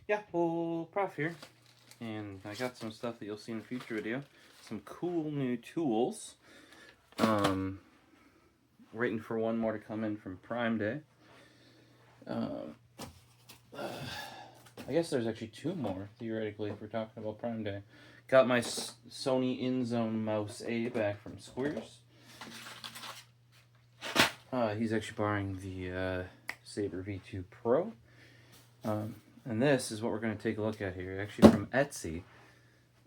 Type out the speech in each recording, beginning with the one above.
yeah, well, Prof here, and I got some stuff that you'll see in a future video. Some cool new tools. Waiting for one more to come in from Prime Day. I guess there's actually two more, theoretically, if we're talking about Prime Day. Got my Sony InZone Mouse A back from Squares. He's actually borrowing the Saber V2 Pro. And this is what we're going to take a look at here, actually from Etsy.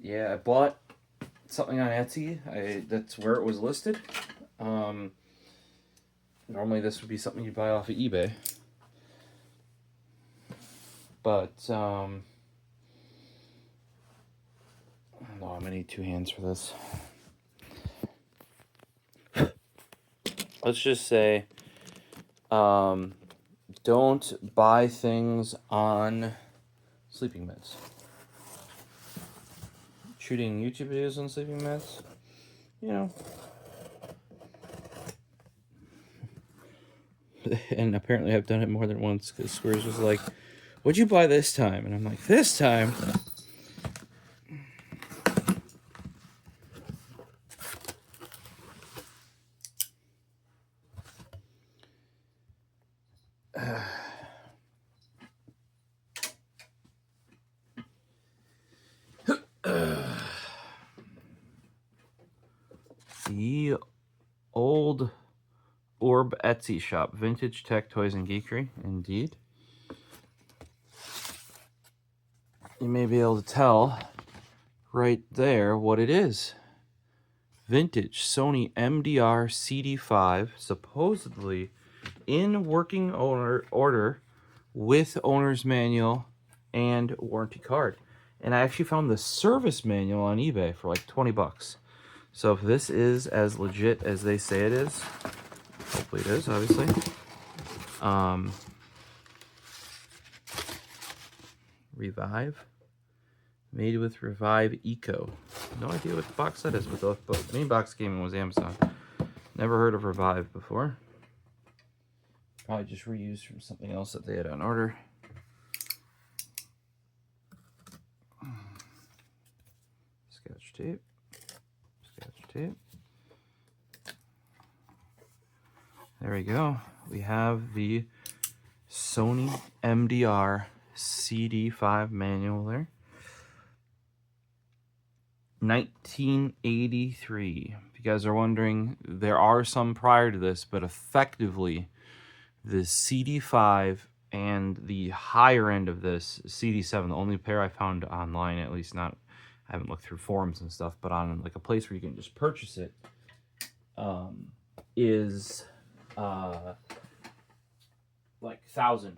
Yeah, I bought something on Etsy. That's where it was listed. Normally this would be something you'd buy off of eBay. But, no, I'm going to need two hands for this. Let's just say, don't buy things on sleeping meds. Shooting YouTube videos on sleeping meds, you know. And apparently I've done it more than once, because Squares was like, what'd you buy this time? And I'm like, this time? The old Orb Etsy shop, vintage tech toys and geekery, indeed. You may be able to tell right there what it is. Vintage Sony MDR CD5, supposedly in working order with owner's manual and warranty card. And I actually found the service manual on eBay for like 20 bucks. So if this is as legit as they say it is, hopefully it is, obviously. Revive. Made with Revive Eco. No idea what the box set is, but the main box gaming was Amazon. Never heard of Revive before. Probably just reused from something else that they had on order. Scotch tape. Scotch tape. There we go. We have the Sony MDR CD5 manual there. 1983. If you guys are wondering, there are some prior to this, but effectively the CD5 and the higher end of this, CD7, the only pair I found online, at least not, I haven't looked through forums and stuff, but on like a place where you can just purchase it, is like $1,000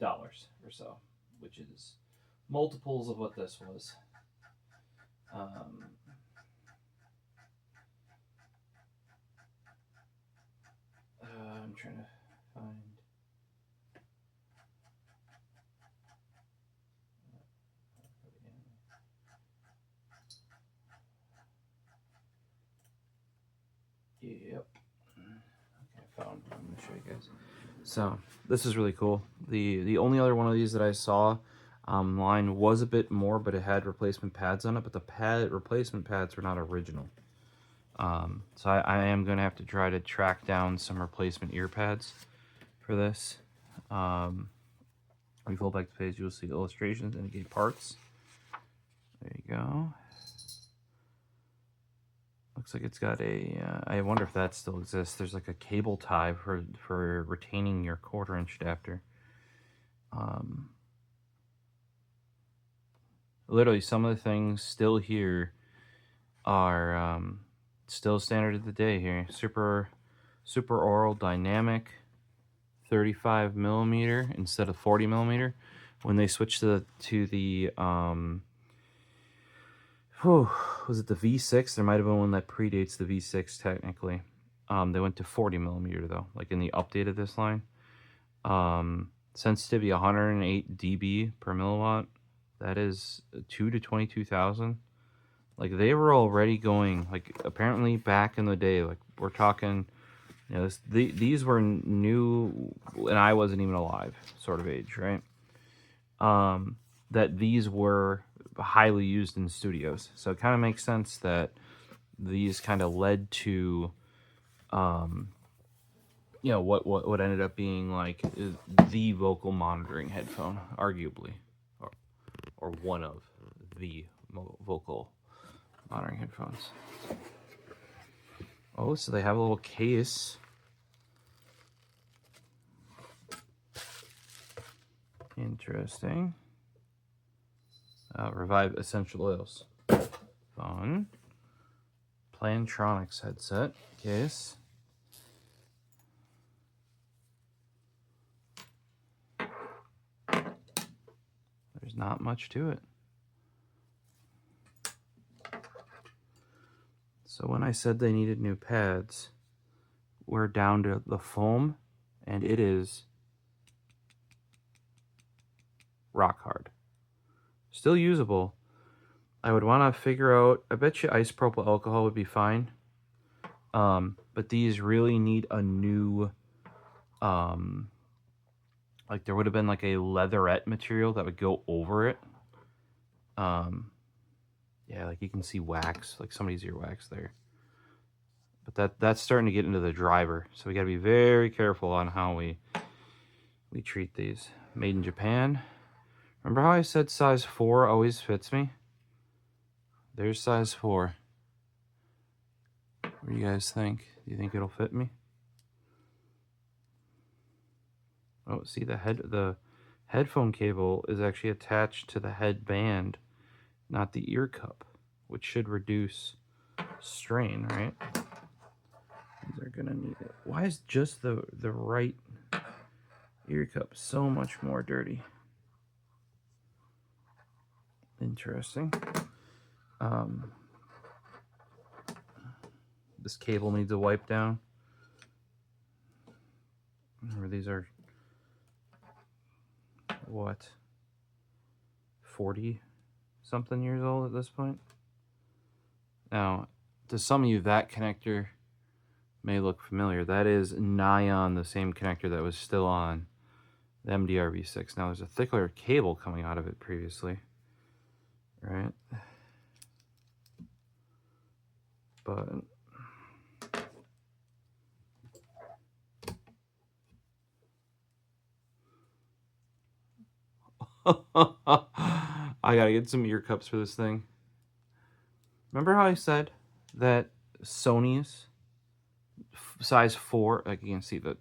or so, which is multiples of what this was. I'm trying to find. Yep. Okay, I found. I'm gonna show you guys. So this is really cool. The only other one of these that I saw online was a bit more, but it had replacement pads on it. But the replacement pads were not original. So I am gonna have to try to track down some replacement ear pads for this. When you fold back the page, you'll see illustrations indicate parts. There you go. Looks like it's got a, I wonder if that still exists. There's like a cable tie for retaining your 1/4-inch adapter. Literally, some of the things still here are still standard of the day here. Super Oral Dynamic 35mm instead of 40mm. When they switched to the was it the V6? There might have been one that predates the V6 technically. They went to 40mm though, like in the update of this line. Sensitivity 108 dB per milliwatt. That is 2 to 22,000. Like they were already going, like apparently back in the day, like we're talking, you know, these were new and I wasn't even alive sort of age, right? that these were highly used in studios. So it kind of makes sense that these kind of led to, you know, what ended up being like the vocal monitoring headphone, arguably, or one of the vocal monitoring headphones. Oh, so they have a little case. Interesting. Revive Essential Oils. Fun. Plantronics headset case. There's not much to it. So when I said they needed new pads, we're down to the foam, and it is rock hard. Still usable. I would want to figure out, I bet you isopropyl alcohol would be fine. But these really need a new, like there would have been like a leatherette material that would go over it. Yeah, like you can see wax, like somebody's earwax there. But that's starting to get into the driver, so we got to be very careful on how we treat these. Made in Japan. Remember how I said size 4 always fits me? There's size 4. What do you guys think? Do you think it'll fit me? Oh, see, the headphone cable is actually attached to the headband, not the ear cup, which should reduce strain, right? These are gonna need it. Why is just the right ear cup so much more dirty? Interesting. This cable needs a wipe down. Remember, these are what, 40 something years old at this point. Now, to some of you, that connector may look familiar. That is nigh on the same connector that was still on the MDR V6. Now, there's a thicker cable coming out of it previously, right? But I gotta get some ear cups for this thing. Remember how I said that Sony's size 4, like you can see the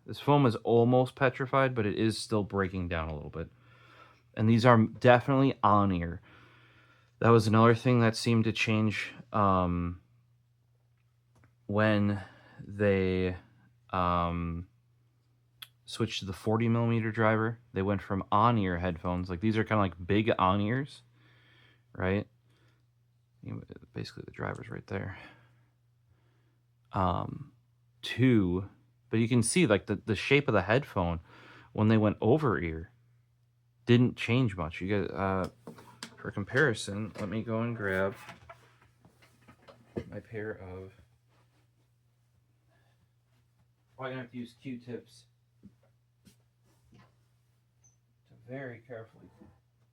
this foam is almost petrified, but it is still breaking down a little bit. And these are definitely on ear. That was another thing that seemed to change when they switched to the 40mm driver. They went from on-ear headphones, like these are kind of like big on-ears, right? Basically the driver's right there. But you can see like the shape of the headphone when they went over ear didn't change much. You guys, for comparison, let me go and grab my pair of, probably gonna have to use Q-tips to very carefully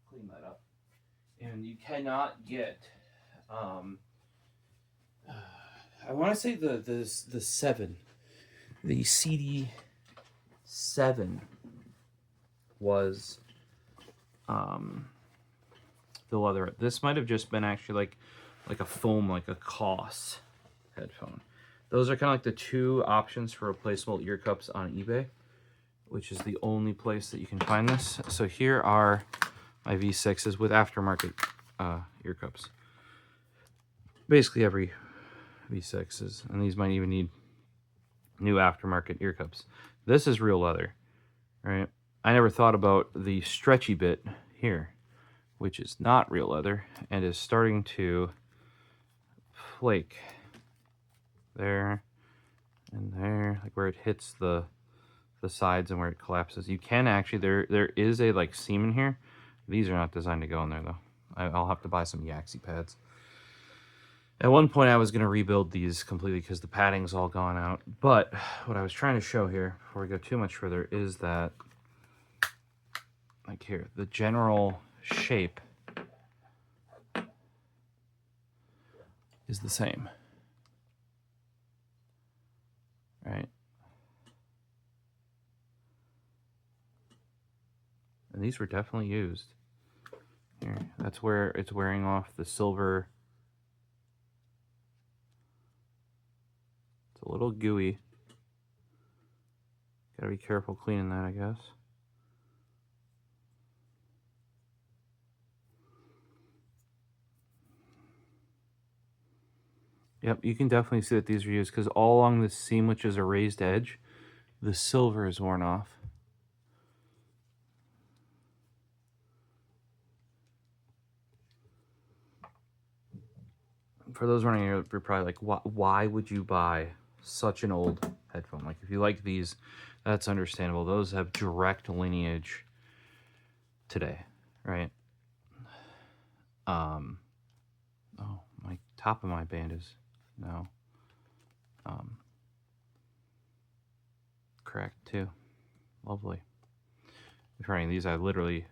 clean that up. And you cannot get, I want to say the 7, the CD7 was the leather. This might have just been actually like a foam, like a COS headphone. Those are kind of like the two options for replaceable ear cups on eBay, which is the only place that you can find this. So here are my V6s with aftermarket ear cups. Basically every V6s, and these might even need new aftermarket ear cups. This is real leather, right? I never thought about the stretchy bit here, which is not real leather and is starting to flake there and there, like where it hits the sides and where it collapses. You can actually, there is a like seam in here. These are not designed to go in there though. I'll have to buy some Yaxi pads. At one point I was going to rebuild these completely because the padding's all gone out. But what I was trying to show here, before we go too much further, is that like here, the general shape is the same, right? And these were definitely used. Here, that's where it's wearing off the silver. It's a little gooey. Gotta be careful cleaning that, I guess. Yep, you can definitely see that these are used because all along the seam, which is a raised edge, the silver is worn off. For those running here, you're probably like, why would you buy such an old headphone? Like, if you like these, that's understandable. Those have direct lineage today, right? Oh, my top of my band is now cracked too. Lovely. If you're running these, I literally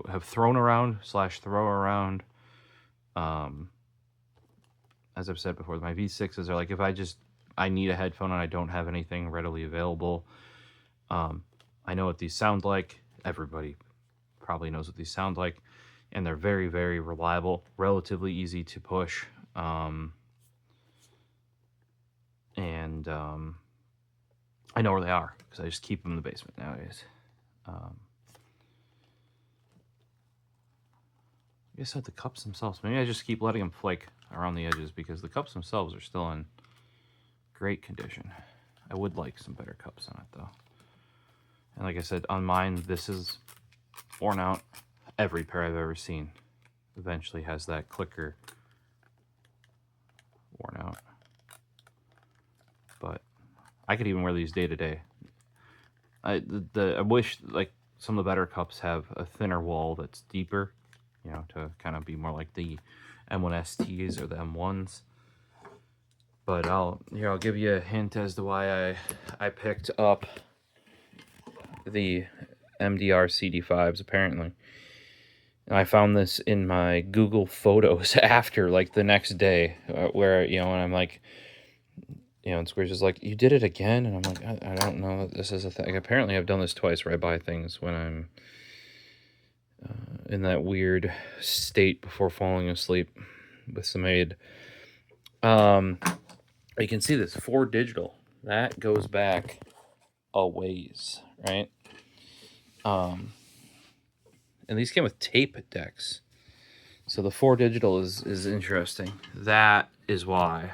have thrown around / throw around. As I've said before, my V6s are like, if I need a headphone and I don't have anything readily available, I know what these sound like. Everybody probably knows what these sound like, and they're very, very reliable, relatively easy to push, and I know where they are because I just keep them in the basement nowadays. I guess the cups themselves, maybe I just keep letting them flake around the edges because the cups themselves are still in great condition. I would like some better cups on it though. And like I said, on mine, this is worn out. Every pair I've ever seen eventually has that clicker worn out. But I could even wear these day to day. I wish like some of the better cups have a thinner wall that's deeper, you know, to kind of be more like the M1STs or the M1s. But I'll give you a hint as to why I picked up the MDR CD5s apparently. And I found this in my Google Photos after, like the next day, where, you know, and I'm like, you know, and Square's just like, you did it again? And I'm like, I don't know that this is a thing. Apparently I've done this twice where I buy things when I'm in that weird state before falling asleep with some aid. You can see this 4 digital. That goes back a ways, right? And these came with tape decks. So the 4 digital is interesting. That is why.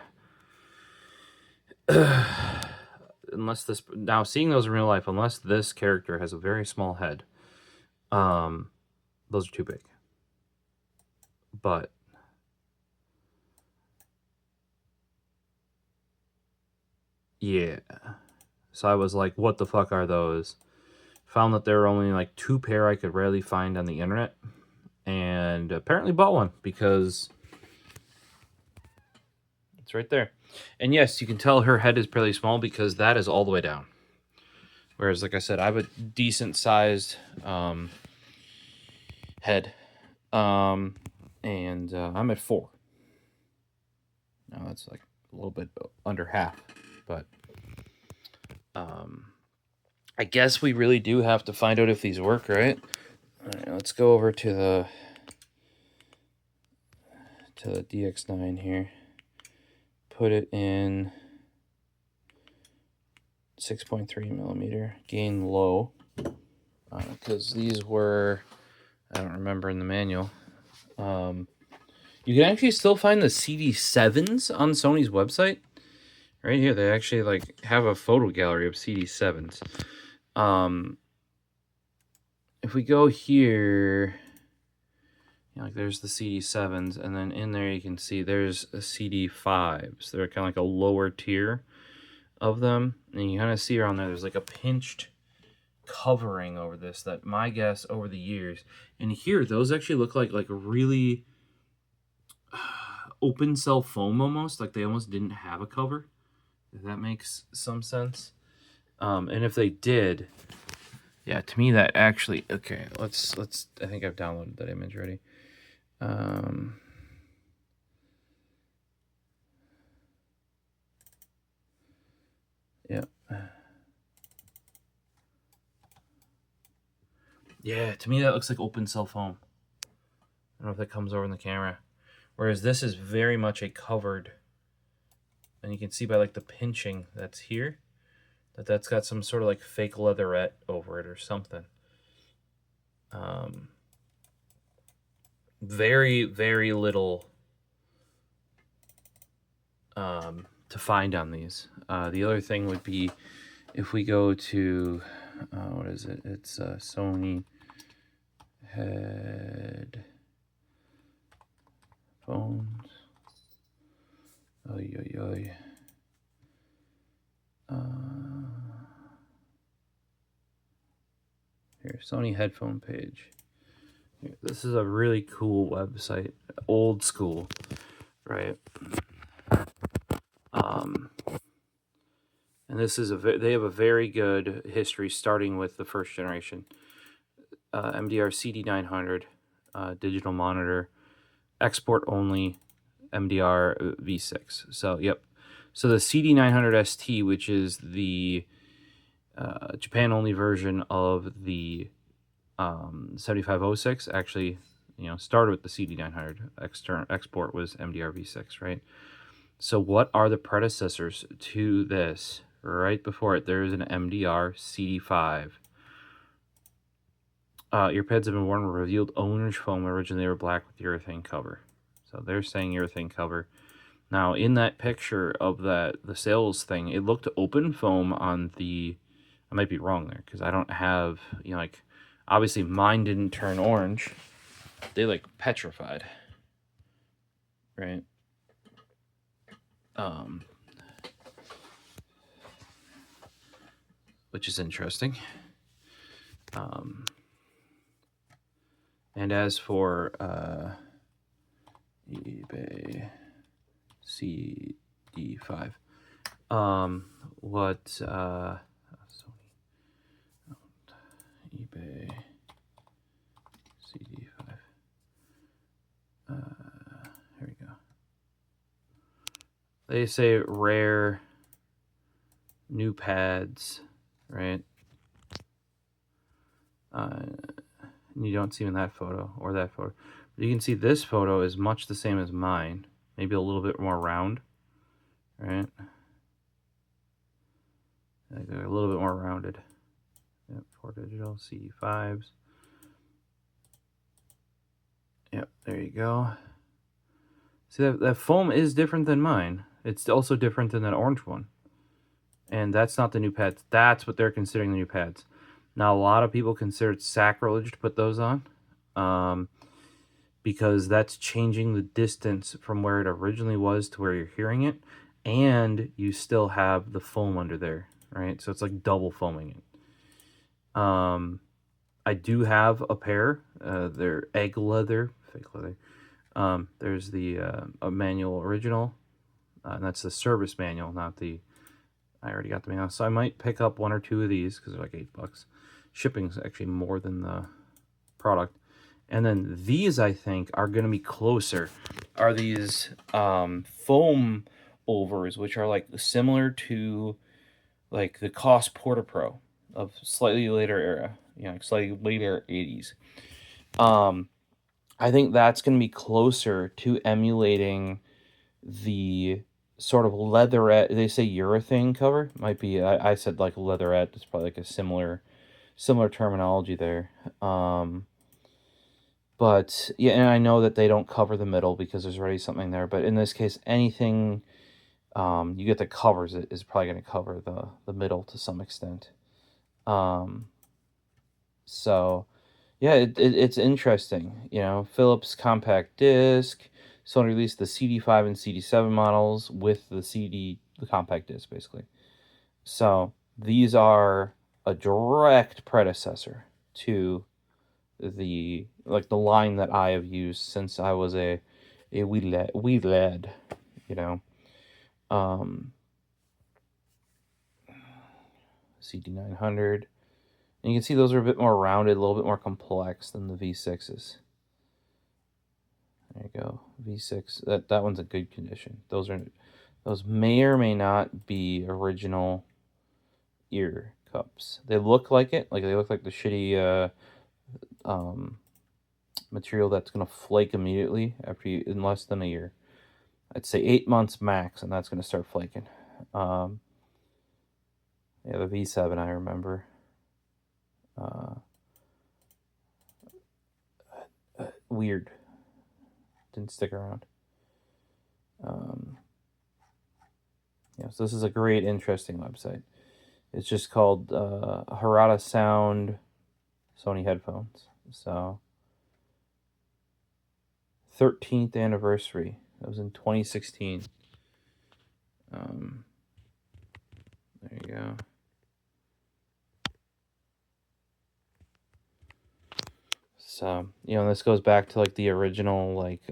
Unless this, now seeing those in real life, unless this character has a very small head, those are too big. But yeah, so I was like, what the fuck are those? Found that there were only like 2 pair I could rarely find on the internet, and apparently bought one because it's right there. And yes, you can tell her head is fairly small because that is all the way down. Whereas, like I said, I have a decent sized head, and I'm at 4. Now that's like a little bit under half, but I guess we really do have to find out if these work, right? All right, let's go over to the DX9 here. Put it in 6.3 millimeter, gain low, because these were, I don't remember in the manual. You can actually still find the CD7s on Sony's website. Right here, they actually like have a photo gallery of CD7s. If we go here, you know, like there's the CD7s, and then in there you can see there's a CD5s. They're kind of like a lower tier of them, and you kind of see around there, there's like a pinched covering over this that my guess over the years, and here those actually look like a really open cell foam almost, like they almost didn't have a cover, if that makes some sense. And if they did, Yeah, to me that actually, okay, let's, I think I've downloaded that image already. Yeah. Yeah, to me that looks like open cell foam. I don't know if that comes over in the camera. Whereas this is very much a covered, and you can see by like the pinching that's here, that's got some sort of like fake leatherette over it or something. Very, very little to find on these. The other thing would be if we go to, what is it? It's Sony headphones. Oy, oy, oy. Here, Sony headphone page. Here, this is a really cool website, old school, right? And this is they have a very good history, starting with the first generation MDR CD506 digital monitor, export only MDR V6. So yep. So the CD500 ST, which is the Japan only version of the 7506, actually, started with the CD500. External export was MDR V6, right? So what are the predecessors to this? Right before it, there is an MDR CD5. Earpads have been worn with revealed orange foam. Originally, they were black with urethane cover. So they're saying urethane cover. Now, in that picture of the sales thing, it looked open foam on the... I might be wrong there, because I don't have, like... Obviously, mine didn't turn orange. They, like, petrified. Right? Which is interesting. And as for eBay CD5, what Sony eBay CD5. Here we go. They say rare new pads, right? You don't see in that photo or that photo. But you can see this photo is much the same as mine. Maybe a little bit more round, right? Like they're a little bit more rounded. Yep, 4 digital CD5s. Yep, there you go. See, that foam is different than mine. It's also different than that orange one. And that's not the new pads. That's what they're considering the new pads. Now, a lot of people consider it sacrilege to put those on, because that's changing the distance from where it originally was to where you're hearing it, and you still have the foam under there, right? So it's like double foaming it. I do have a pair. They're egg leather, fake leather. There's the a manual original, and that's the service manual, not the... I already got the manual, so I might pick up 1 or 2 of these because they're like $8. Shipping's actually more than the product. And then these, I think, are going to be closer. Are these foam overs, which are like similar to like the Koss Porta Pro of slightly later era, like slightly later 80s. I think that's going to be closer to emulating the sort of leatherette. They say urethane cover. Might be, I said like leatherette. It's probably like a similar terminology there. But yeah, and I know that they don't cover the middle because there's already something there. But in this case, anything you get that covers it is probably going to cover the middle to some extent. So yeah, it's interesting. Philips compact disc. Sony released the CD5 and CD7 models with the compact disc, basically. So these are a direct predecessor to the line that I have used since I was a wee lad, CD900. And you can see those are a bit more rounded, a little bit more complex than the V6s. There you go, V6. That one's a good condition. Those may or may not be original ear cups. They look like it, like they look like the shitty material that's gonna flake immediately in less than a year. I'd say 8 months max, and that's gonna start flaking. Yeah, the V7 I remember. Weird. Didn't stick around. Yeah, so this is a great, interesting website. It's just called Harada Sound Sony headphones. So 13th anniversary. That was in 2016. There you go. So, you know, this goes back to like the original like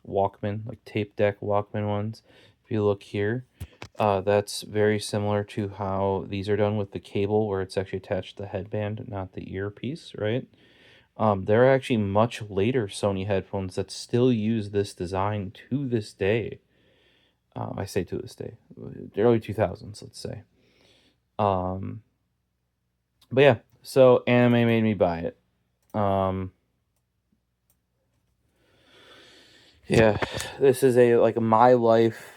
Walkman, like tape deck Walkman ones. If you look here, that's very similar to how these are done with the cable, where it's actually attached to the headband, not the earpiece, right? There are actually much later Sony headphones that still use this design to this day. I say to this day, the early 2000s, let's say. But yeah, so anime made me buy it. Yeah, this is a like My Life.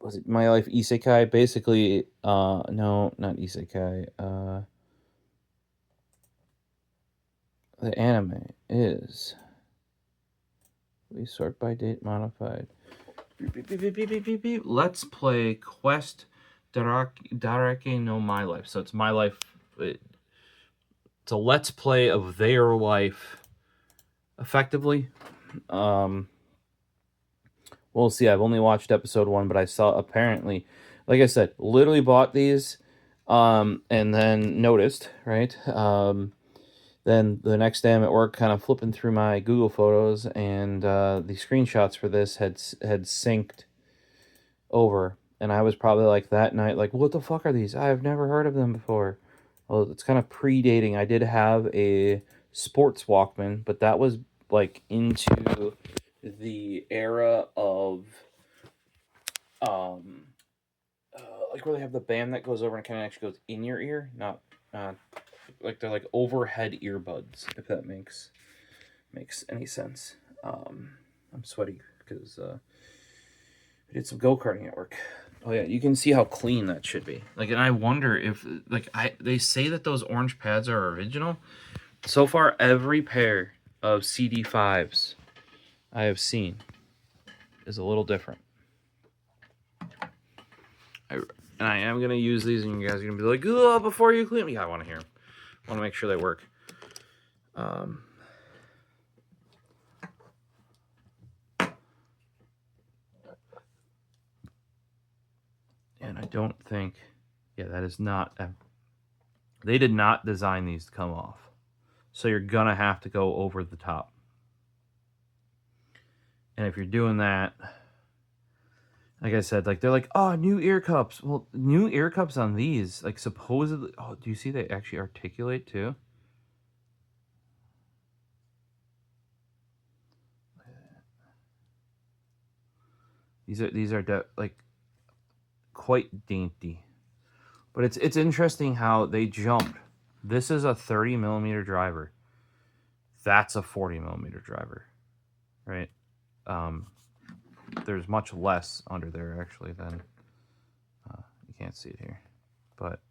Was it My Life Isekai? Basically, no, not Isekai. The anime is. We sort by date modified. Let's play Quest Darake no My Life. So it's My Life. It's a let's play of their life, effectively. We'll see. I've only watched episode 1, but I saw apparently, like I said, literally bought these, and then noticed, right? Then the next day I'm at work, kind of flipping through my Google Photos, and the screenshots for this had synced over, and I was probably like that night, like, what the fuck are these? I've never heard of them before. Well, it's kind of predating. I did have a sports Walkman, but that was like into the era of like where they have the band that goes over and kind of actually goes in your ear, not like they're like overhead earbuds, if that makes any sense. I'm sweaty because we did some go-karting at work. Oh yeah, you can see how clean that should be. Like, and I wonder if like they say that those orange pads are original. So far, every pair of CD5s I have seen is a little different. And I am going to use these, and you guys are going to be like, oh, before you clean them. Yeah, I want to hear them. I want to make sure they work. And I don't think... Yeah, that is not... They did not design these to come off. So you're going to have to go over the top. And if you're doing that... Like I said, like they're like, oh, new ear cups. Well, new ear cups on these, like supposedly... Oh, do you see they actually articulate too? These are like quite dainty, but it's interesting how they jumped. This is a 30mm driver. That's a 40mm driver, right? There's much less under there actually than you can't see it here, but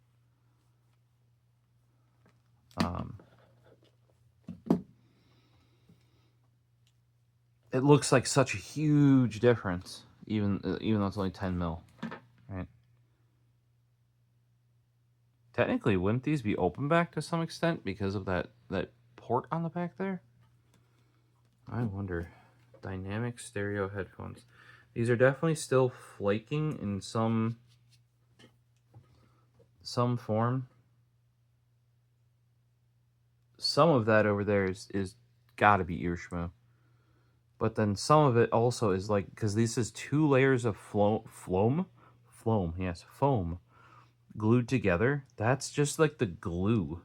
it looks like such a huge difference, even though it's only 10mm, right? Technically, wouldn't these be open back to some extent because of that port on the back there? I wonder. Dynamic stereo headphones. These are definitely still flaking in some form. Some of that over there is gotta be ear schmoo. But then some of it also is like, because this is 2 layers of foam, yes, foam, glued together. That's just like the glue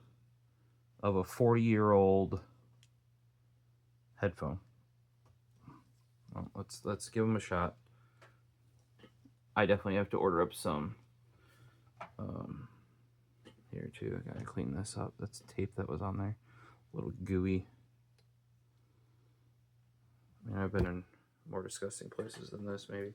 of a 40-year-old headphone. Well, let's give them a shot. I definitely have to order up some. Here too, I gotta clean this up. That's tape that was on there, a little gooey. I mean, I've been in more disgusting places than this, maybe.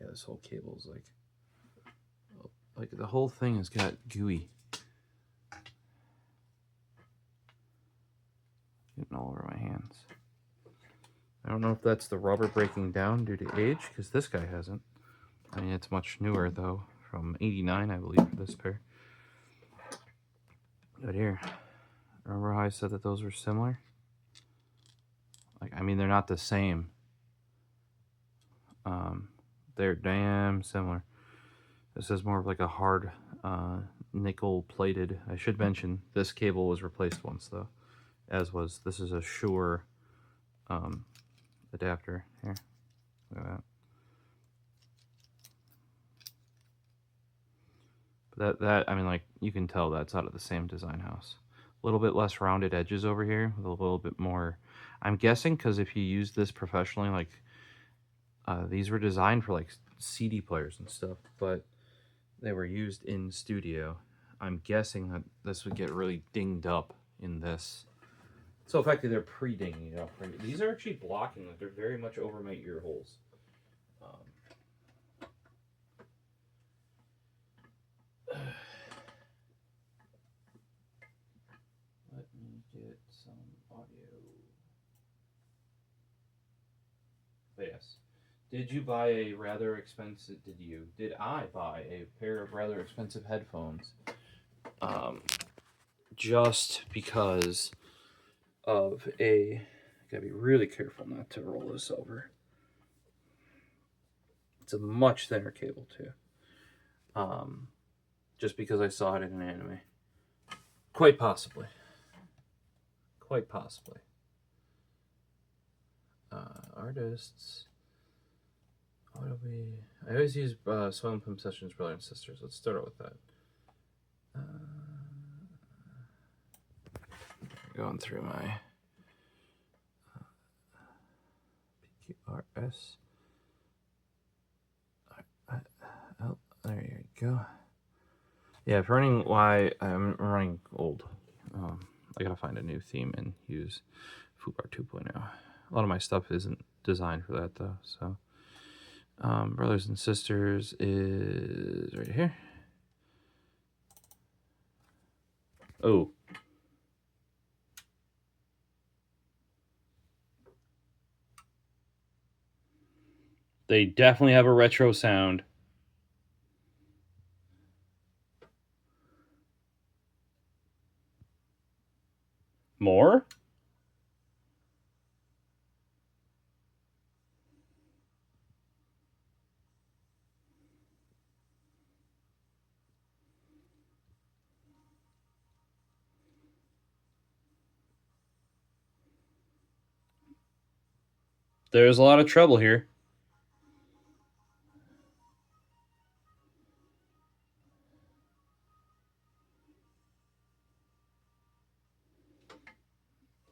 Yeah, this whole cable's like the whole thing has got gooey. Getting all over my hands. I don't know if that's the rubber breaking down due to age, because this guy hasn't. I mean, it's much newer though, from '89, I believe, for this pair. But here, remember how I said that those were similar? Like, I mean, they're not the same. They're damn similar. This is more of like a hard nickel plated. I should mention this cable was replaced once though, as was this is a Shure adapter. Here, look at that. That I mean, like, you can tell that's out of the same design house. A little bit less rounded edges over here, with a little bit more. I'm guessing because if you use this professionally, like these were designed for like CD players and stuff, but they were used in studio. I'm guessing that this would get really dinged up in this. So effectively, they're pre-dinging it up. These are actually blocking. Like, they're very much over my ear holes. Let me get some audio. But yes. Did you buy a rather expensive, did I buy a pair of rather expensive headphones just because of I gotta be really careful not to roll this over. It's a much thinner cable too. Just because I saw it in an anime. Quite possibly. Quite possibly. Artists. I always use Sony Pump Sessions Brother and Sisters. Let's start out with that. Going through my PQRS. Oh, there you go. Yeah, for running why I'm running old. I gotta find a new theme and use Foobar 2.0. A lot of my stuff isn't designed for that though, so. Brothers and Sisters is right here. Oh. They definitely have a retro sound. More? There's a lot of trouble here.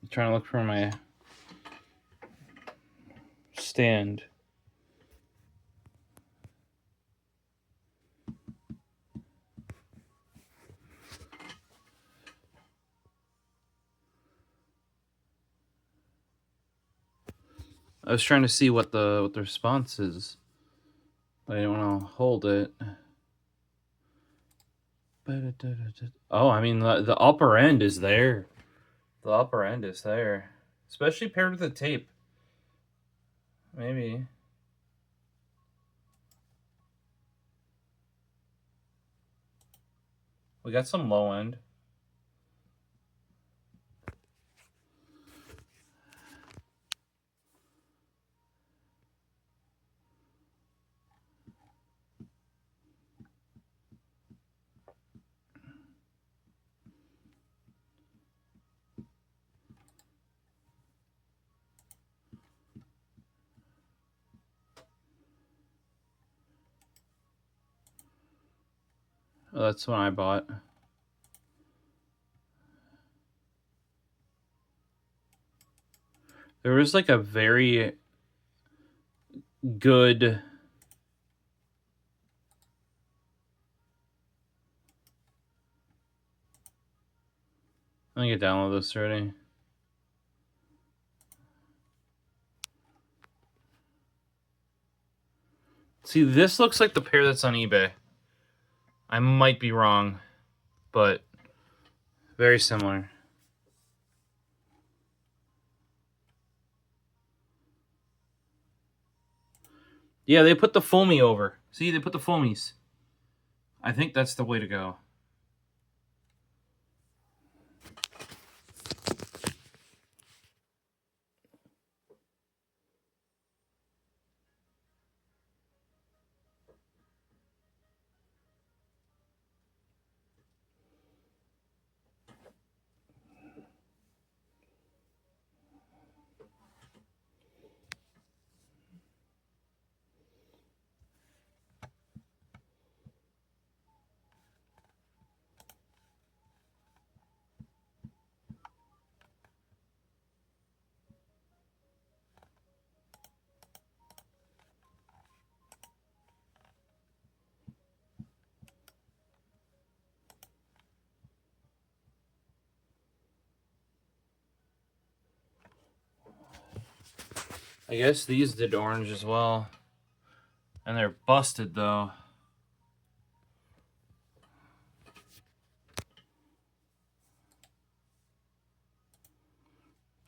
I'm trying to look for my stand. I was trying to see what the response is. I didn't want to hold it. Oh, I mean, the upper end is there. The upper end is there. Especially paired with the tape. Maybe. We got some low end. Oh, that's one I bought. There was like a very good... I think I downloaded this already. See, this looks like the pair that's on eBay. I might be wrong, but very similar. Yeah, they put the foamy over. See, they put the foamies. I think that's the way to go. I guess these did orange as well. And they're busted, though.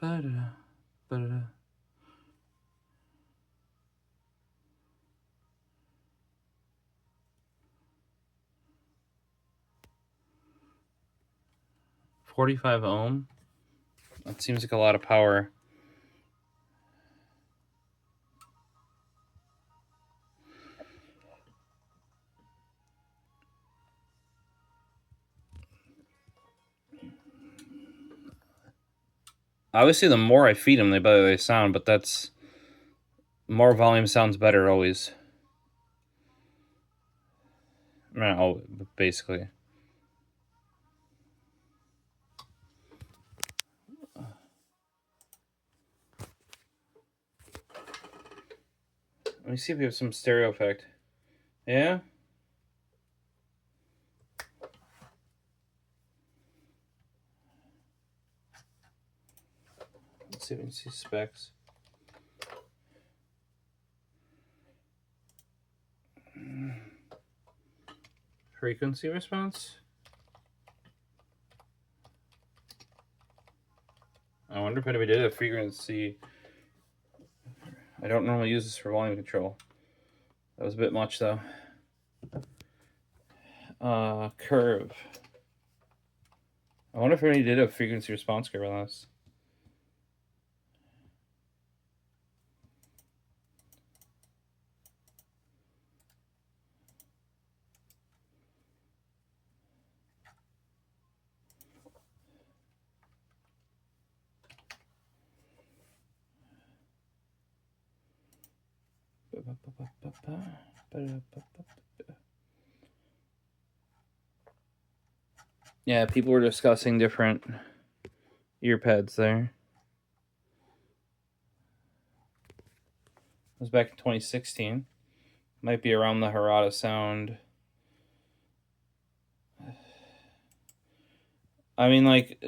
Ba-da, ba-da. .45 ohm. That seems like a lot of power. Obviously, the more I feed them, the better they sound, but that's... More volume sounds better always. Not always, but basically. Let me see if we have some stereo effect. Yeah? Let's see if we can see specs. Frequency response? I wonder if anybody did a frequency. I don't normally use this for volume control. That was a bit much, though. Curve. I wonder if anybody did a frequency response curve on this. Yeah, people were discussing different ear pads there. It was back in 2016. Might be around the Harada sound. I mean, like,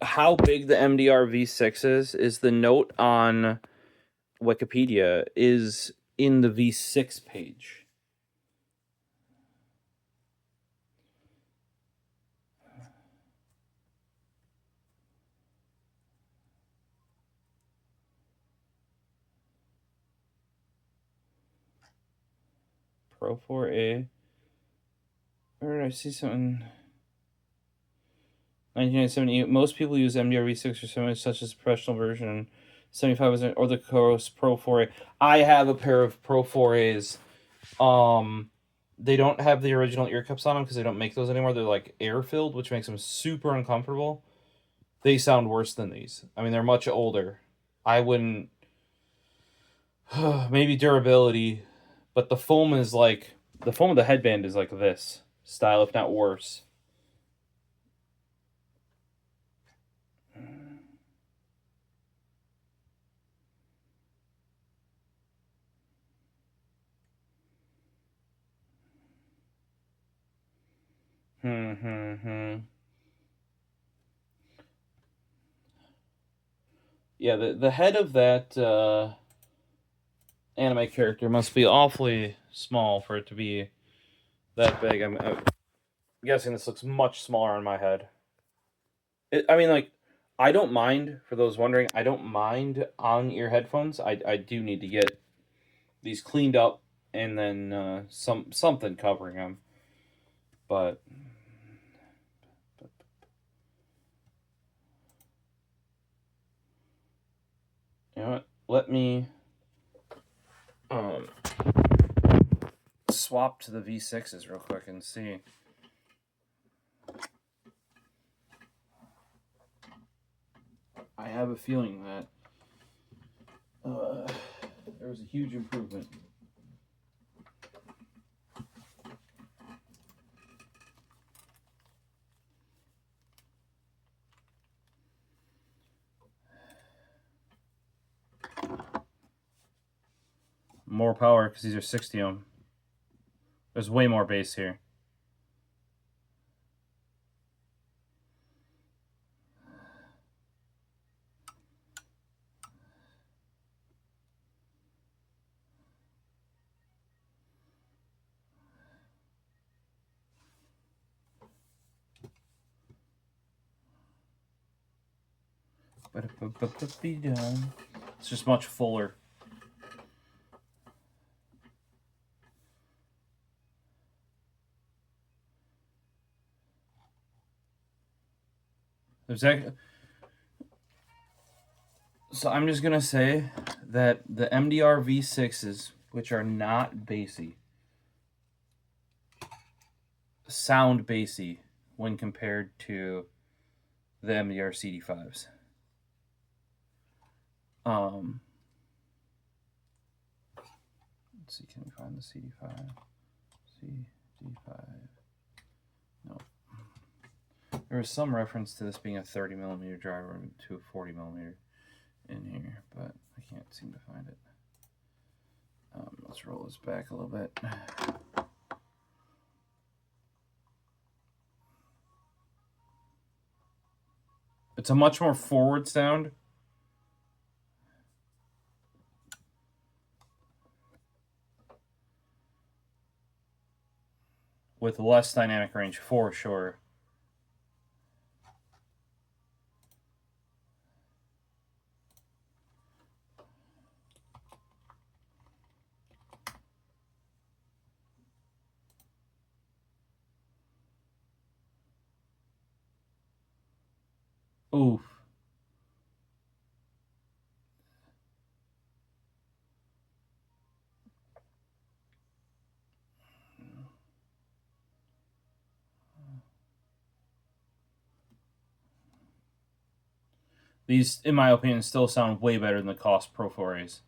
how big the MDR V6 is the note on Wikipedia is in the V6 page. Pro 4A. Where did I see something? 1978. Most people use MDR V6 for something such as professional version. 75 or the Coros Pro 4A. I have a pair of Pro 4As. They don't have the original ear cups on them because they don't make those anymore. They're like air filled, which makes them super uncomfortable. They sound worse than these. I mean, they're much older. I wouldn't. Maybe durability, but the foam is like the foam of the headband is like this. style, if not worse. Yeah, the head of that anime character must be awfully small for it to be that big. I'm guessing this looks much smaller on my head. I mean, like, I don't mind, for those wondering, I don't mind on-ear headphones. I do need to get these cleaned up and then something covering them. But you know what? Let me swap to the V6s real quick and see. I have a feeling that there was a huge improvement. More power because these are 60 ohm. There's way more bass here. It's just much fuller. So I'm just gonna say that the MDR V6s, which are not bassy, sound bassy when compared to the MDR CD5s. Let's see, can we find the CD5? CD5. No. There was some reference to this being a 30mm driver to a 40mm in here, but I can't seem to find it. Let's roll this back a little bit. It's a much more forward sound. With less dynamic range, for sure. Oof. These, in my opinion, still sound way better than the Cost Pro 4As.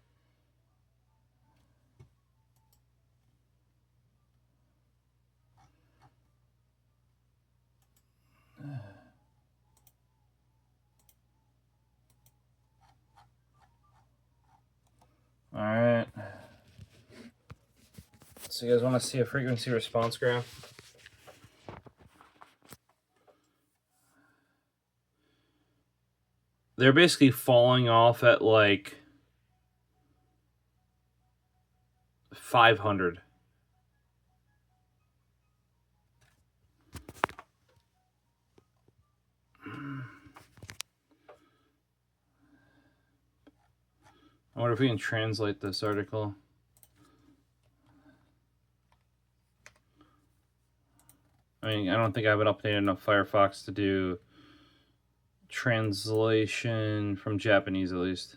Alright. So you guys want to see a frequency response graph? They're basically falling off at like 500. I wonder if we can translate this article. I mean, I don't think I have it updated enough Firefox to do translation from Japanese, at least.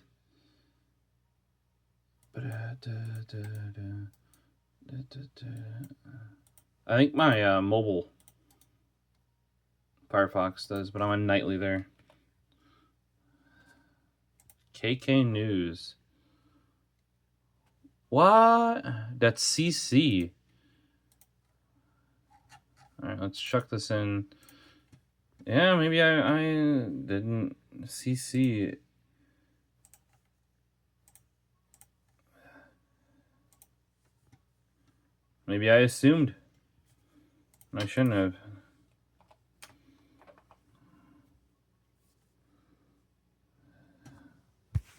I think my mobile Firefox does, but I'm on nightly there. KK News. What? That's CC. All right, let's chuck this in. Yeah, maybe I didn't CC it. Maybe I assumed. I shouldn't have.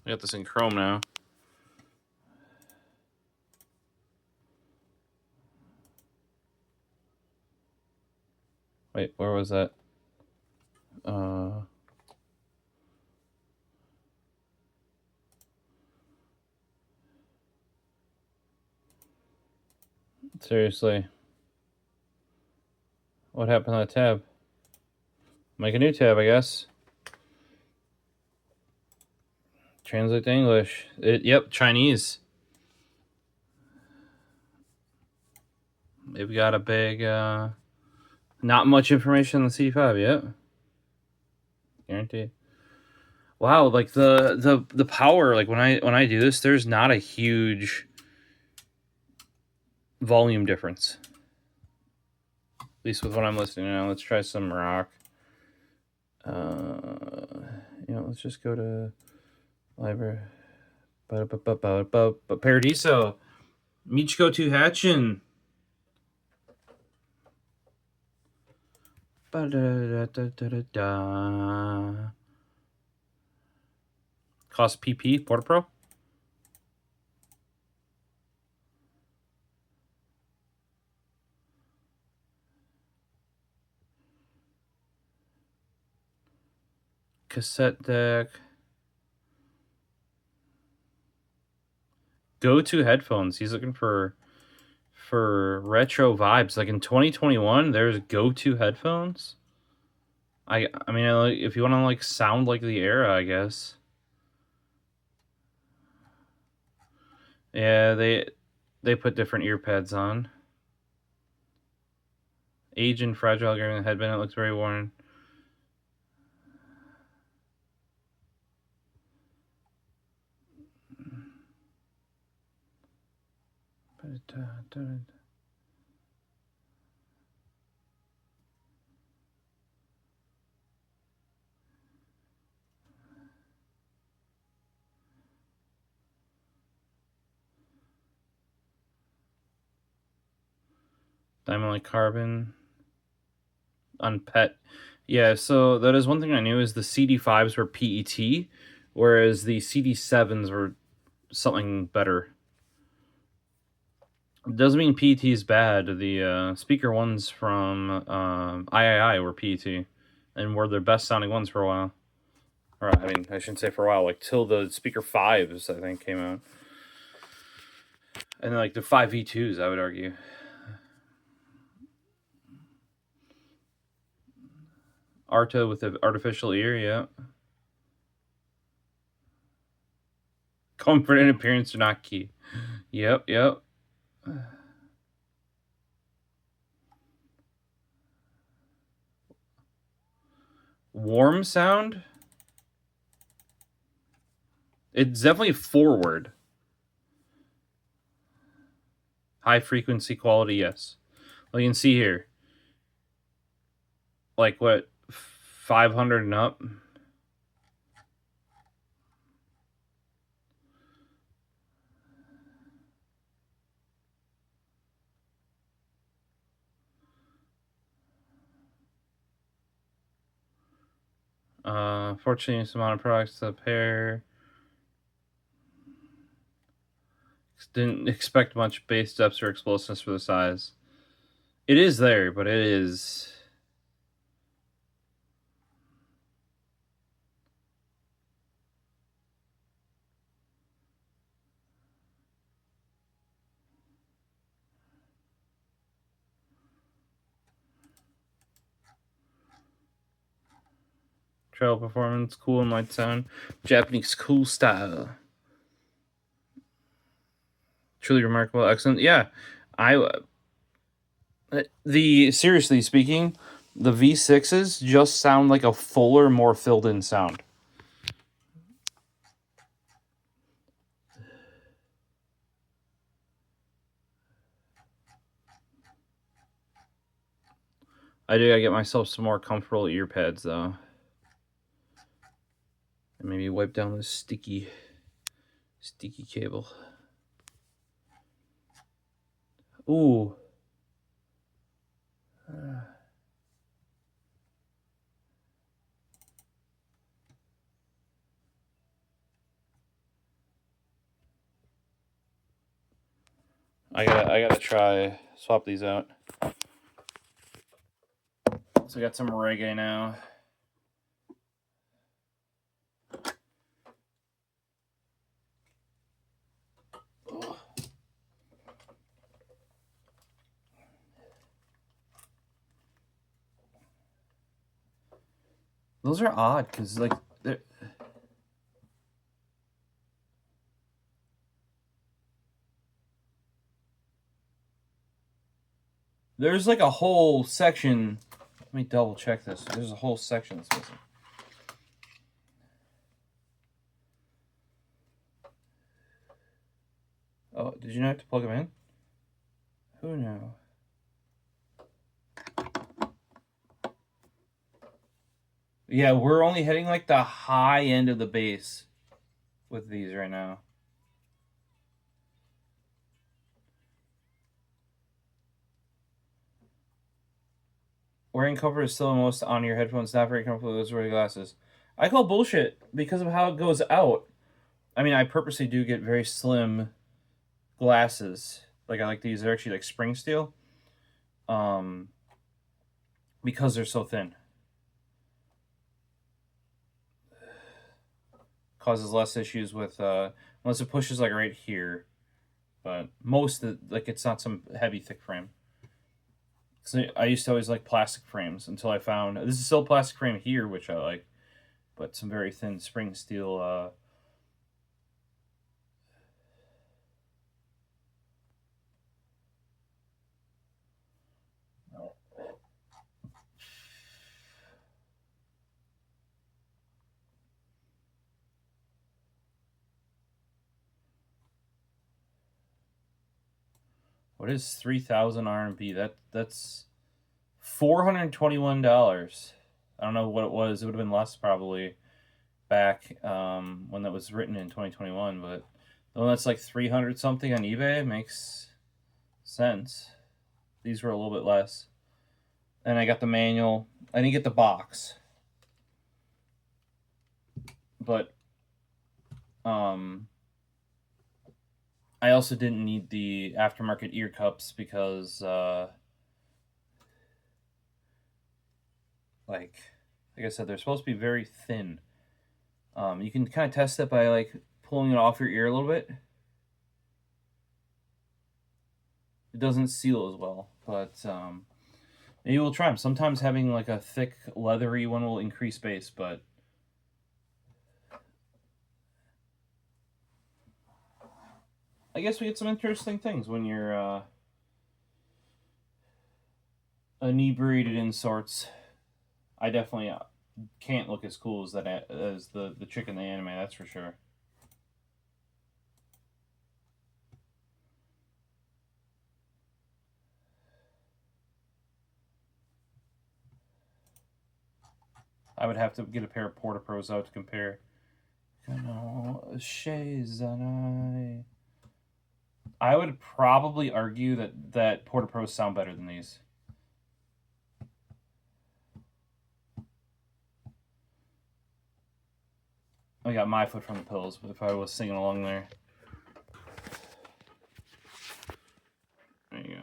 I got this in Chrome now. Wait, where was that? Seriously. What happened to that tab? Make a new tab, I guess. Translate to English. Yep, Chinese. They've got a big, not much information on the CD5 yet. Guaranteed. Wow, like the power, like when I do this, there's not a huge volume difference. At least with what I'm listening to now. Let's try some rock. Let's just go to library. Paradiso. Michiko to Hatchin. Cost PP, Porta Pro. Cassette deck. Go-to headphones. He's looking for retro vibes. Like in 2021, there's go-to headphones. I mean, if you want to like sound like the era, I guess. Yeah, they put different ear pads on. Age and fragile giving the headband. It looks very worn. Diamond like carbon. Unpet. Yeah, so that is one thing I knew is the CD5s were PET, whereas the CD7s were something better. It doesn't mean PET is bad. The speaker ones from III were PET and were their best sounding ones for a while. Or I mean, I shouldn't say for a while, like till the speaker 5s, I think, came out. And like the 5V2s, I would argue. Arta with the artificial ear, yeah. Comfort and appearance are not key. Yep. Warm sound? It's definitely forward. High frequency quality, yes. Well, you can see here. Like what, 500 and up? Fortunately, some amount of products to pair. Didn't expect much bass depths or explosiveness for the size. It is there, but it is... Trail performance, cool and light sound. Japanese cool style. Truly remarkable, excellent. Yeah, seriously speaking, the V6s just sound like a fuller, more filled in sound. I do gotta get myself some more comfortable ear pads though. And maybe wipe down this sticky cable. Ooh. I gotta try swap these out. So I got some reggae now. Those are odd because like there's like a whole section. Let me double check this. There's a whole section that's missing. Oh, did you not have to plug them in? Who knew? Yeah, we're only hitting like the high end of the bass with these right now. Wearing cover is still the most on your headphones, not very comfortable with those wearing glasses. I call bullshit because of how it goes out. I mean, I purposely do get very slim glasses. Like I like these. They're actually like spring steel. Because they're so thin. Causes less issues with unless it pushes like right here. But most of like it's not some heavy thick frame. So I used to always like plastic frames until I found this is still a plastic frame here, which I like, but some very thin spring steel. What is 3,000 RMB? That's $421. I don't know what it was. It would have been less probably back when that was written in 2021, but the one that's like 300 something on eBay makes sense. These were a little bit less. And I got the manual. I didn't get the box. But I also didn't need the aftermarket ear cups because like I said, they're supposed to be very thin. You can kind of test it by like pulling it off your ear a little bit. It doesn't seal as well, but maybe we'll try them. Sometimes having like a thick leathery one will increase bass, but I guess we get some interesting things when you're inebriated in sorts. I definitely can't look as cool as the chick in the anime, that's for sure. I would have to get a pair of Porta Pros out to compare. I would probably argue that Porta Pros sound better than these. I got my foot from the pills, but if I was singing along there. There you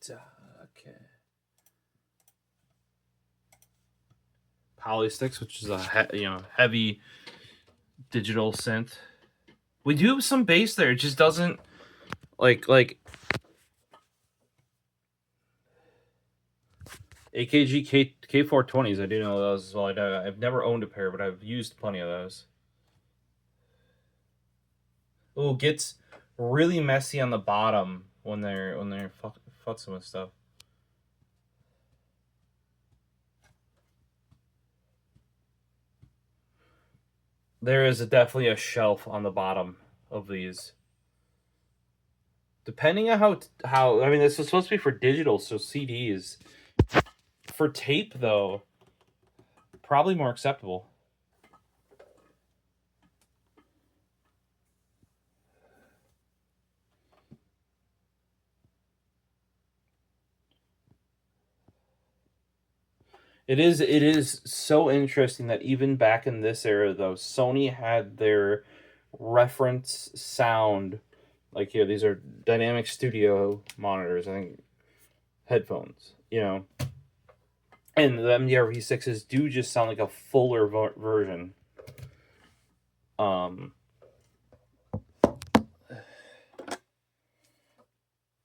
go. Okay. Polysticks, which is a heavy digital synth. We do have some bass there. It just doesn't like AKG K420s. I do know those as well. I've never owned a pair, but I've used plenty of those. Oh, it gets really messy on the bottom when they're futzing with stuff. There is definitely a shelf on the bottom of these. Depending on how I mean, this is supposed to be for digital, so CDs. For tape, though, probably more acceptable. It is so interesting that even back in this era, though, Sony had their reference sound. Like here, these are dynamic studio monitors. I think headphones. And the MDR V6s do just sound like a fuller version. I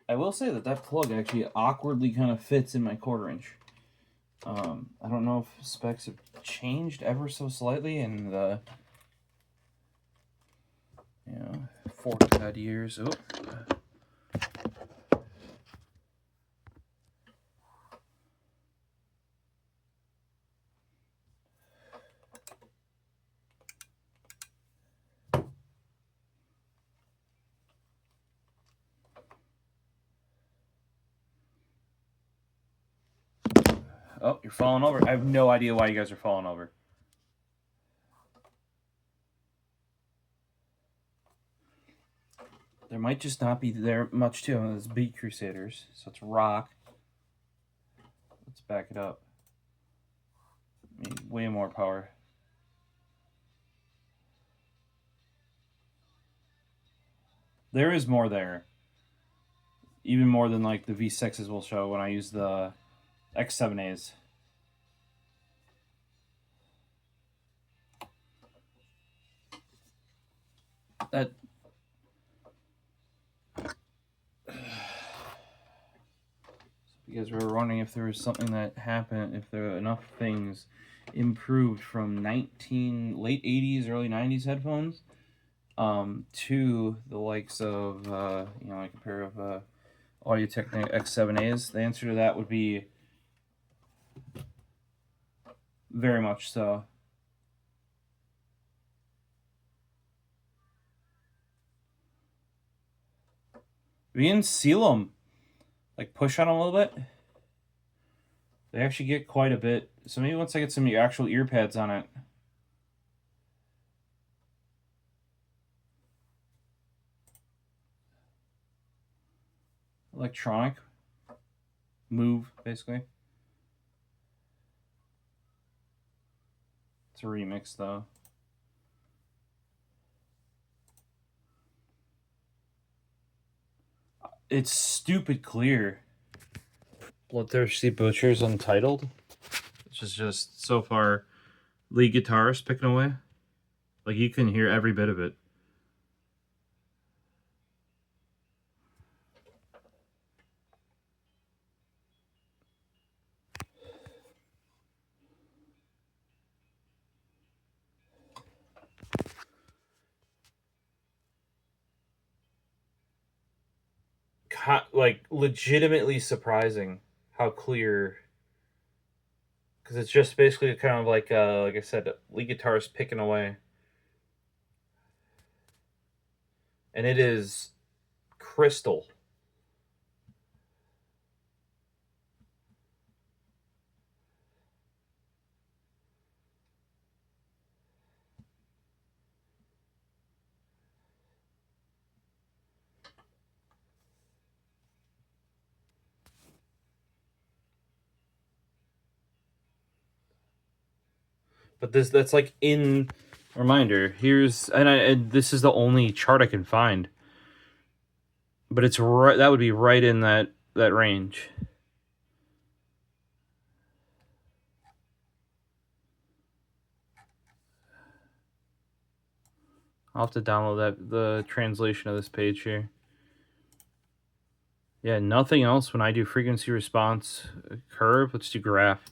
will say that plug actually awkwardly kind of fits in my 1/4 inch. I don't know if specs have changed ever so slightly in the 40 odd years. Oh, you're falling over. I have no idea why you guys are falling over. There might just not be there much to them. It's Beat Crusaders, so it's rock. Let's back it up. Need way more power. There is more there. Even more than like the V6s will show when I use the X7As. That you guys were wondering if there was something that happened, if there were enough things improved from late 80s, early 90s headphones to the likes of, like a pair of Audio-Technica X7As. The answer to that would be very much so. We can seal them. Like push on them a little bit. They actually get quite a bit. So maybe once I get some actual ear pads on it. Electronic move, basically. It's a remix, though. It's stupid clear. Bloodthirsty Butchers Untitled, which is just so far lead guitarist picking away. Like you can hear every bit of it. Like legitimately surprising how clear, because it's just basically kind of like I said, lead guitarist picking away, and it is crystal. But that's like in reminder. Here's and this is the only chart I can find. But it's right. That would be right in that range. I'll have to download the translation of this page here. Yeah, nothing else when I do frequency response curve. Let's do graph.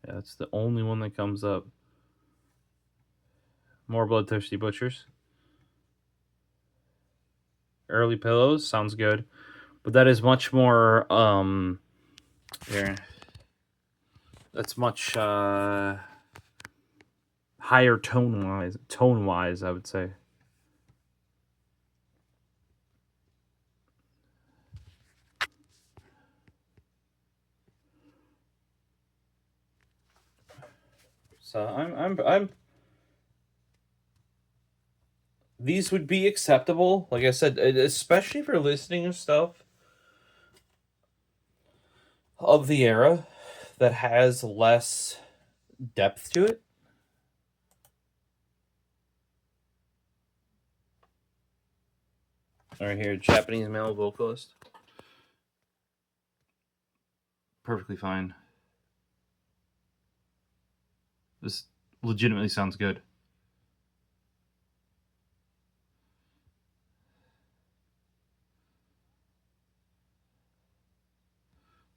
Yeah, that's the only one that comes up. More Bloodthirsty Butchers. Early Pillows sounds good, but that is much more here. That's much higher tone-wise, I would say. So I'm these would be acceptable, like I said, especially for listening to stuff of the era that has less depth to it. Right here, Japanese male vocalist. Perfectly fine. This legitimately sounds good.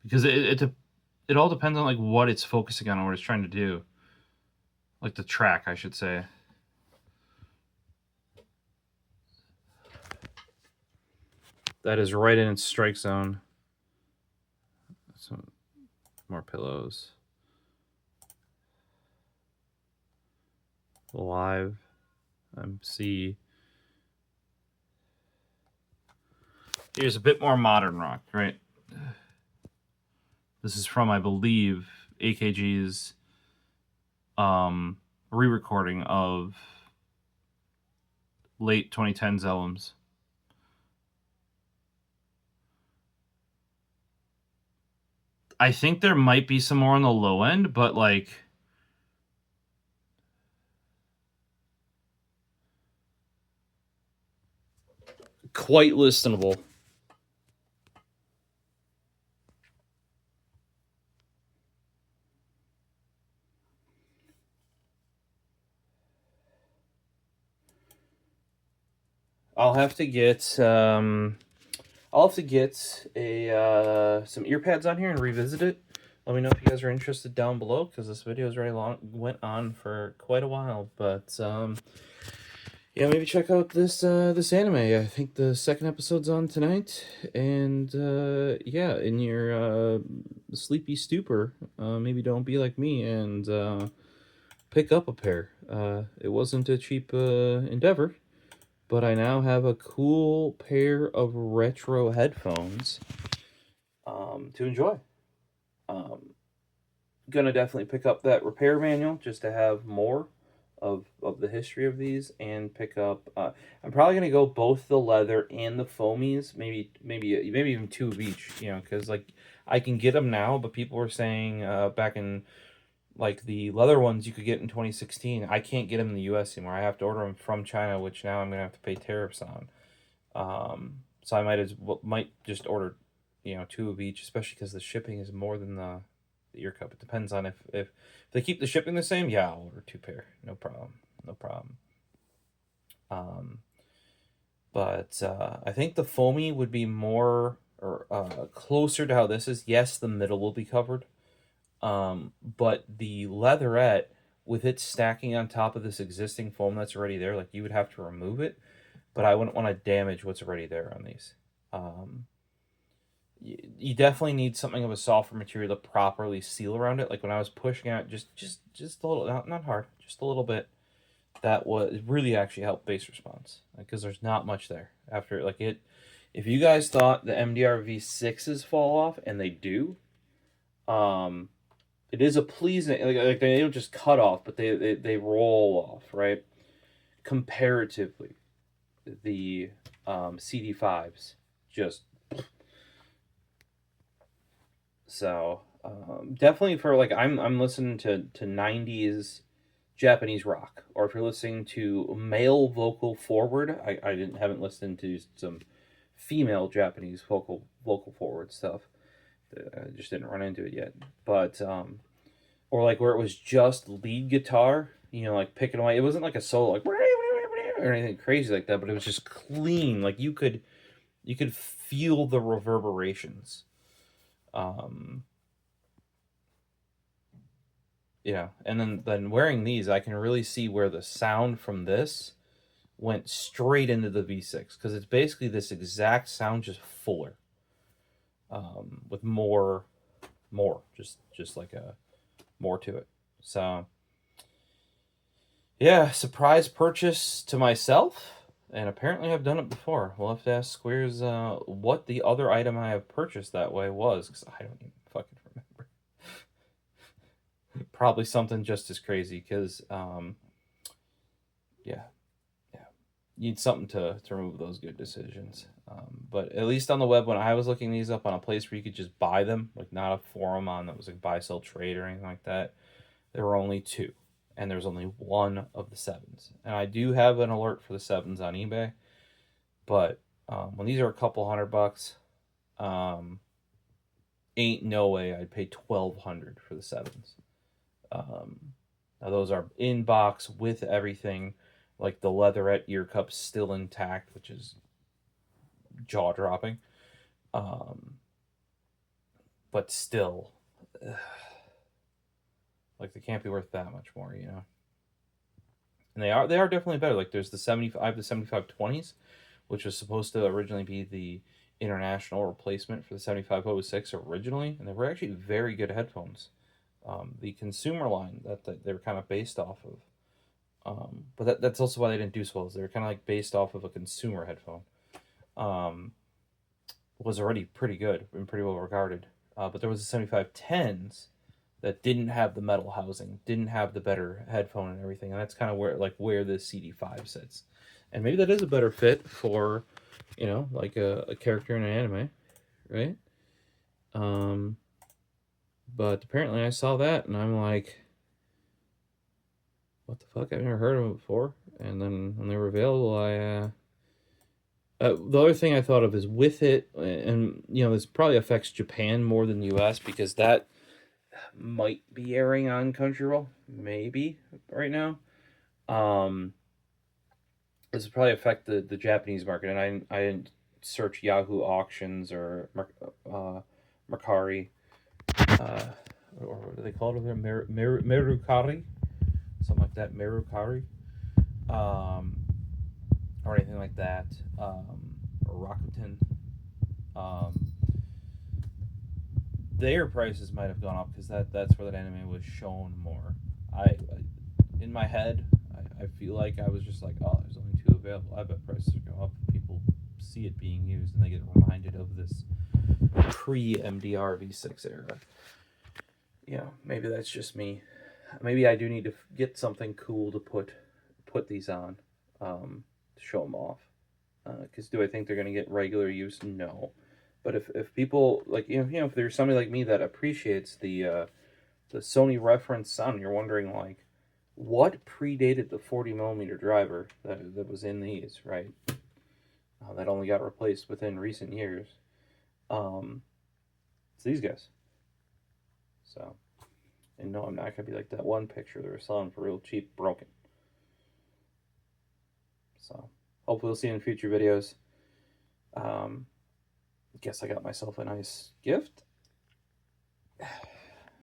Because it all depends on like what it's focusing on or what it's trying to do. Like the track, I should say. That is right in its strike zone. Some more pillows. Live. MC. Here's a bit more modern rock, right? This is from, I believe, AKG's re-recording of late 2010s albums. I think there might be some more on the low end, but like quite listenable. I'll have to get a some ear pads on here and revisit it. Let me know if you guys are interested down below, because this video is very long, went on for quite a while. But yeah, maybe check out this this anime. I think the second episode's on tonight, and yeah, in your sleepy stupor, maybe don't be like me and pick up a pair. It wasn't a cheap endeavor, but I now have a cool pair of retro headphones to enjoy. Gonna definitely pick up that repair manual just to have more of the history of these, and pick up. I'm probably gonna go both the leather and the foamies, maybe even two of each. You know, because like I can get them now, but people were saying back in like the leather ones you could get in 2016. I can't get them in the U.S. anymore. I have to order them from China, which now I'm gonna have to pay tariffs on. So I might just order, you know, two of each, especially because the shipping is more than the ear cup. It depends on if they keep the shipping the same. Yeah, I'll order two pair. No problem. No problem. But I think the foamy would be more or closer to how this is. Yes, the middle will be covered. But the leatherette, with it stacking on top of this existing foam that's already there, like you would have to remove it. But I wouldn't want to damage what's already there on these. You definitely need something of a softer material to properly seal around it. Like when I was pushing out just a little, not hard, just a little bit, that was really actually helped bass response, because there's not much there after like it. If you guys thought the MDR V6s fall off, and they do, it is a pleasing, like they don't just cut off, but they roll off, right? Comparatively, the CD5s just so definitely for like I'm listening to 90s Japanese rock, or if you're listening to male vocal forward, I haven't listened to some female Japanese vocal forward stuff. I just didn't run into it yet, but or like where it was just lead guitar, you know, like picking away. It wasn't like a solo like or anything crazy like that, but it was just clean. Like you could feel the reverberations. Yeah, and then wearing these, I can really see where the sound from this went straight into the V6, because it's basically this exact sound, just fuller, with more, just like a more to it. So Yeah, surprise purchase to myself, and apparently I've done it before. We'll have to ask Squares what the other item I have purchased that way was, because I don't even fucking remember. Probably something just as crazy, because yeah, yeah, you need something to remove those good decisions. But at least on the web, when I was looking these up on a place where you could just buy them, like not a forum on that was like buy, sell, trade or anything like that, there were only two, and there's only one of the sevens. And I do have an alert for the sevens on eBay, but when these are a couple $100, um, ain't no way I'd pay 1,200 for the sevens. Now those are in box with everything, like the leatherette ear cups still intact, which is jaw dropping. But still, like they can't be worth that much more, you know. And they are definitely better. Like there's the 75 the 7520s, which was supposed to originally be the international replacement for the 7506 originally, and they were actually very good headphones. The consumer line that they were kind of based off of. But that's also why they didn't do so well. They were kind of like based off of a consumer headphone. Was already pretty good and pretty well regarded. But there was the 7510s that didn't have the metal housing, didn't have the better headphone and everything, and that's kind of where the CD5 sits. And maybe that is a better fit for, you know, like a character in an anime, right? But apparently I saw that and I'm like, what the fuck? I've never heard of them before. And then when they were available, the other thing I thought of is with it, and you know, this probably affects Japan more than US because that might be airing on Crunchyroll, maybe right now. This would probably affect the Japanese market, and I didn't search Yahoo auctions or Mercari, or what do they call it over there? Merukari, something like that, Merukari, or anything like that, or Rakuten. Um, their prices might have gone up because that's where that anime was shown more. In my head, I feel like I was just like, oh, there's only two available. I bet prices are going up. People see it being used and they get reminded of this pre MDR V6 era. Yeah, maybe that's just me. Maybe I do need to get something cool to put these on, to show them off. Because do I think they're going to get regular use? No. But if people like if there's somebody like me that appreciates the Sony reference sound, you're wondering like what predated the 40 millimeter driver that was in these, right? That only got replaced within recent years. It's these guys. So, and no, I'm not gonna be like that one picture they were selling for real cheap, broken. So, hopefully we'll see in future videos. Guess I got myself a nice gift.